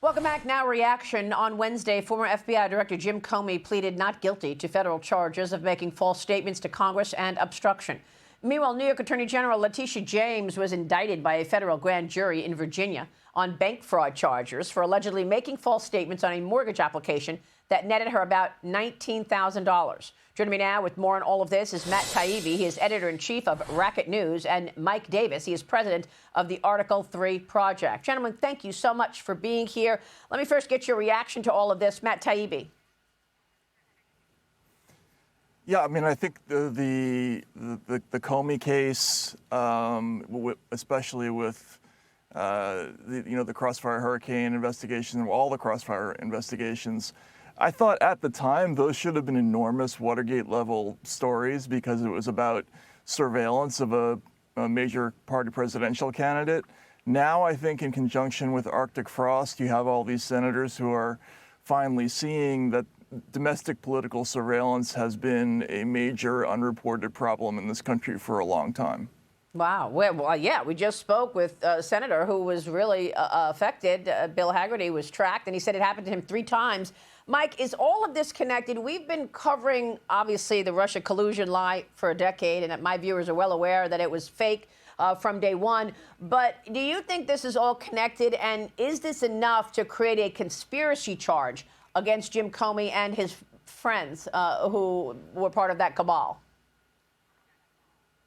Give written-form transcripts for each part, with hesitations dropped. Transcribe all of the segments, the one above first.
Welcome back. Now, reaction. On Wednesday, former FBI Director Jim Comey pleaded not guilty to federal charges of making false statements to Congress and obstruction. Meanwhile, New York Attorney General Letitia James was indicted by a federal grand jury in Virginia on bank fraud charges for allegedly making false statements on a mortgage application that netted her about $19,000. Joining me now with more on all of this is Matt Taibbi. He is editor-in-chief of Racket News, and Mike Davis. He is president of the Article 3 Project. Gentlemen, thank you so much for being here. Let me first get your reaction to all of this. Matt Taibbi. Yeah, I mean, I think the Comey case, especially with the Crossfire Hurricane investigation, all the Crossfire investigations, I thought at the time those should have been enormous Watergate-level stories because it was about surveillance of a major party presidential candidate. Now, I think in conjunction with Arctic frost, you have all these senators who are finally seeing that domestic political surveillance has been a major unreported problem in this country for a long time. Wow. Well, yeah, we just spoke with a senator who was really affected. Bill Hagerty was tracked, and he said it happened to him 3 times. Mike, is all of this connected? We've been covering, obviously, the Russia collusion lie for a decade, and my viewers are well aware that it was fake from day one. But do you think this is all connected, and is this enough to create a conspiracy charge against Jim Comey and his friends who were part of that cabal?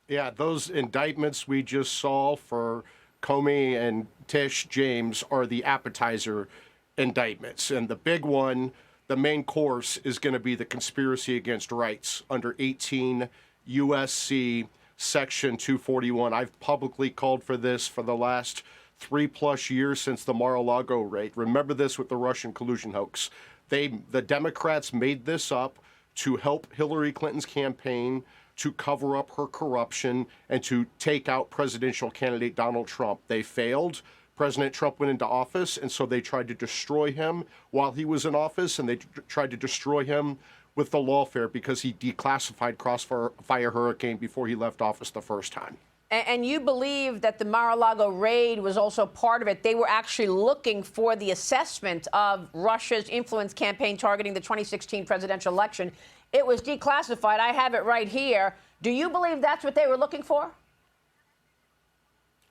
Yeah, those indictments we just saw for Comey and Tish James are the appetizer indictments. And the big one, the main course, is going to be the conspiracy against rights under 18 U.S.C. Section 241. I've publicly called for this for the last 3+ years since the Mar-a-Lago raid. Remember this with the Russian collusion hoax. The Democrats made this up to help Hillary Clinton's campaign, to cover up her corruption, and to take out presidential candidate Donald Trump. They failed. President Trump went into office, and so they tried to destroy him while he was in office, and they tried to destroy him with the lawfare because he declassified Crossfire Hurricane before he left office the first time. And you believe that the Mar-a-Lago raid was also part of it. They were actually looking for the assessment of Russia's influence campaign targeting the 2016 presidential election. It was declassified. I have it right here. Do you believe that's what they were looking for?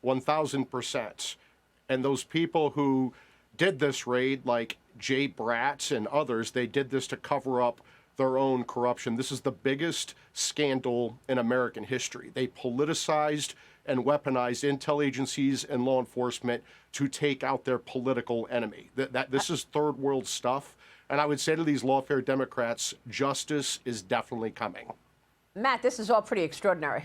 1,000%. And those people who did this raid, like Jay Bratz and others, they did this to cover up their own corruption. This is the biggest scandal in American history. They politicized and weaponized intel agencies and law enforcement to take out their political enemy. This is third world stuff. And I would say to these lawfare Democrats, justice is definitely coming. Matt, this is all pretty extraordinary.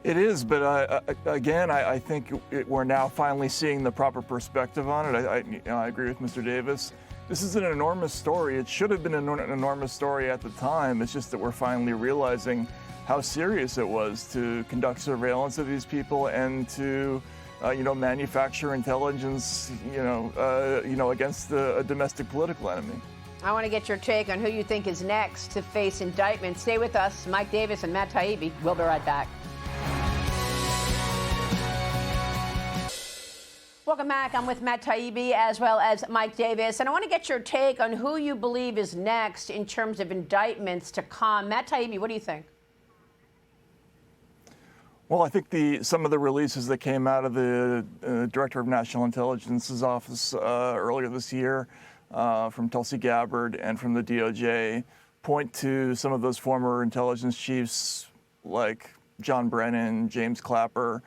It is, but again, I think we're now finally seeing the proper perspective on it. I agree with Mr. Davis. This is an enormous story. It should have been an enormous story at the time. It's just that we're finally realizing how serious it was to conduct surveillance of these people and to, manufacture intelligence, against a domestic political enemy. I want to get your take on who you think is next to face indictment. Stay with us. Mike Davis and Matt Taibbi. We'll be right back. Welcome back. I'm with Matt Taibbi as well as Mike Davis. And I want to get your take on who you believe is next in terms of indictments to come. Matt Taibbi, what do you think? Well, I think some of the releases that came out of the Director of National Intelligence's office earlier this year from Tulsi Gabbard and from the DOJ point to some of those former intelligence chiefs like John Brennan, James Clapper,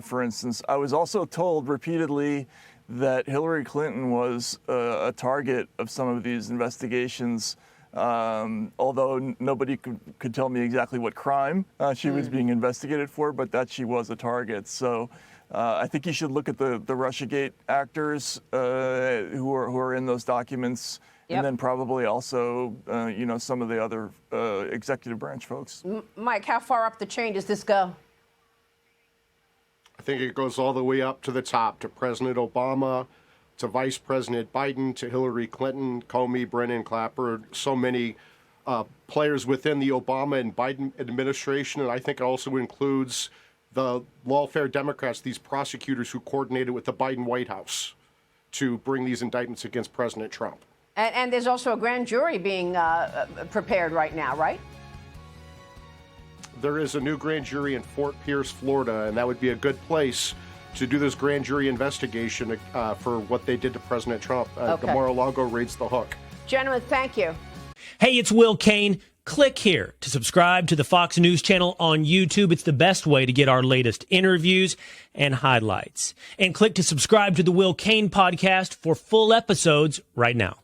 for instance. I was also told repeatedly that Hillary Clinton was a target of some of these investigations, although nobody could tell me exactly what crime she was being investigated for, but that she was a target. So I think you should look at the Russiagate actors who are in those documents. Yep. And then probably also, some of the other executive branch folks. Mike, how far up the chain does this go? I think it goes all the way up to the top, to President Obama, to Vice President Biden, to Hillary Clinton, Comey, Brennan, Clapper, so many players within the Obama and Biden administration. And I think it also includes the lawfare Democrats, these prosecutors who coordinated with the Biden White House to bring these indictments against President Trump. And there's also a grand jury being prepared right now, right? There is a new grand jury in Fort Pierce, Florida, and that would be a good place to do this grand jury investigation for what they did to President Trump. Okay. The Mar-a-Lago raised the hook. Gentlemen, thank you. Hey, it's Will Kane. Click here to subscribe to the Fox News channel on YouTube. It's the best way to get our latest interviews and highlights. And click to subscribe to the Will Kane podcast for full episodes right now.